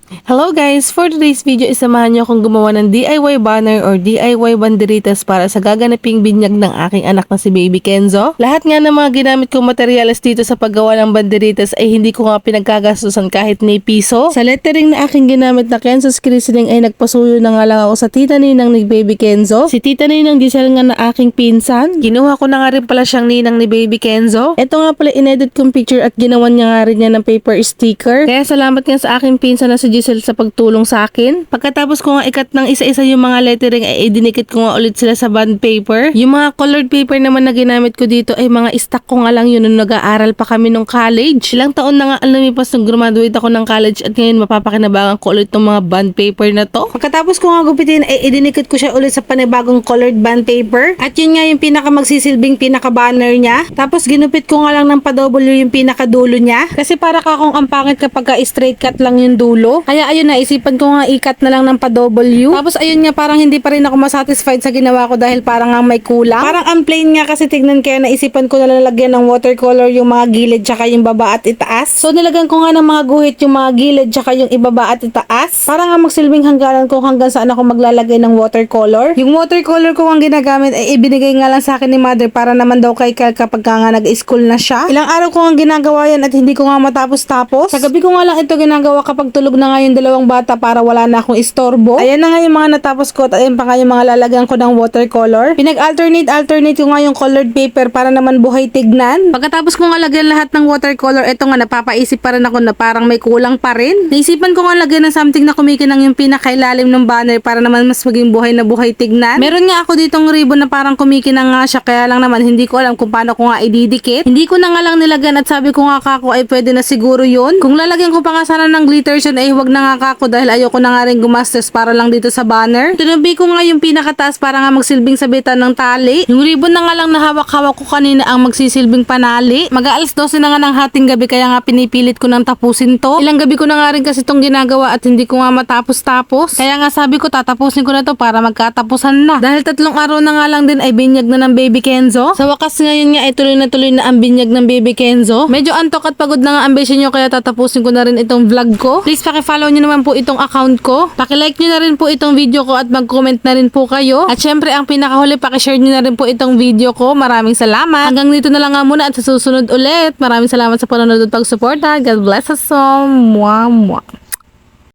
Hello guys! For today's video, isamahan niyo akong gumawa ng DIY banner or DIY banderitas para sa gaganaping binyag ng aking anak na si Baby Kenzo. Lahat nga ng mga ginamit kong materyales dito sa paggawa ng banderitas ay hindi ko nga pinagkagastusan kahit ni piso. Sa lettering na aking ginamit na Kenzo's Christening ay nagpasuyo na nga lang ako sa tita ninang ni Baby Kenzo. Si tita ninang Giselle nga na aking pinsan. Kinuha ko na nga rin pala siyang ninang ni Baby Kenzo. Ito nga pala inedit kong picture at ginawan niya nga rin niya ng paper sticker. Kaya salamat nga sa aking pinsan na si Giselle sa pagtulong sa akin. Pagkatapos ko nga ikat ng isa-isa yung mga lettering ay idinikit ko nga ulit sila sa bond paper. Yung mga colored paper naman na ginamit ko dito ay mga stock ko nga lang yun nung nag-aaral pa kami nung college. Ilang taon na nga ang lumipas nung graduate ako ng college at ngayon mapapakinabangan ko ulit ng mga bond paper na to. Pagkatapos ko nga gupitin ay idinikit ko siya ulit sa panibagong colored bond paper at yun nga yung pinaka magsisilbing pinaka banner niya. Tapos ginupit ko nga lang ng pa-W yung pinakadulo niya kasi para ka akong ang pangit kapag straight cut lang yung dulo. Kaya ayun, naisipan ko nga ikat na lang ng pa-W. Tapos ayun nga, parang hindi pa rin ako masatisfied sa ginawa ko dahil parang nga may kulang. Parang ang plain nga kasi tignan, kaya naisipan ko na lalagyan ng watercolor yung mga gilid tsaka yung baba at itaas. So nilagyan ko nga ng mga guhit yung mga gilid tsaka yung ibaba at itaas. Para nga magsilbing hangganan ko hanggang saan ako maglalagay ng watercolor. Yung watercolor ko ang ginagamit ay ibinigay nga lang sa akin ni mother para naman daw kay Kel kapag nga nag-school na siya. Ilang araw ko nga ginagawa yan at hindi ko nga matapos-tapos. Sa gabi ko nga lang ito ginagawa kapag tulog na nga yung dalawang bata para wala na akong istorbo. Ayan na nga yung mga natapos ko at ayan pa nga yung mga lalagyan ko ng watercolor. Pinag-alternate ko nga yung colored paper para naman buhay tignan. Pagkatapos ko nga lagyan lahat ng watercolor, eto nga napapaisip pa rin ako na parang may kulang pa rin. Naisipan ko nga lagyan ng something na kumikinang yung pinakailalim ng banner para naman mas maging buhay na buhay tignan. Meron nga ako ditong ribbon na parang kumikinang nga siya, kaya lang naman hindi ko alam kung paano ko nga ididikit. Hindi ko na nga lang nilagyan at sabi ko nga kako ay pwede na siguro yun. Kung lalagyan ko pa nga sana ng glitters yun ay huwag na nga ako dahil ayoko na nga rin gumastos para lang dito sa banner. Tinabi ko nga yung pinakataas para nga magsilbing sabitan ng tali. Yung ribbon na nga lang na hawak-hawak ko kanina ang magsisilbing panali. Mag-aalas 12 na nga ng hating gabi kaya nga pinipilit ko nang tapusin to. Ilang gabi ko na nga rin kasi itong ginagawa at hindi ko nga matapos-tapos. Kaya nga sabi ko tatapusin ko na to para magkatapusan na. Dahil 3 araw na nga lang din ay binyag na ng Baby Kenzo. Sa wakas ngayon nga ay tuloy na ang binyag ng Baby Kenzo. Medyo antok at pagod na nga ang beshi nyo kaya tatapusin ko na rin itong vlog ko. Please paki-follow nyo naman po itong account ko. Paki-like nyo na rin po itong video ko at mag-comment na rin po kayo. At syempre ang pinakahuli, paki-share nyo na rin po itong video ko. Maraming salamat. Hanggang dito na lang nga muna at sa susunod ulit. Maraming salamat sa panonood at pag-suporta. God bless us all. Mwah, mwah.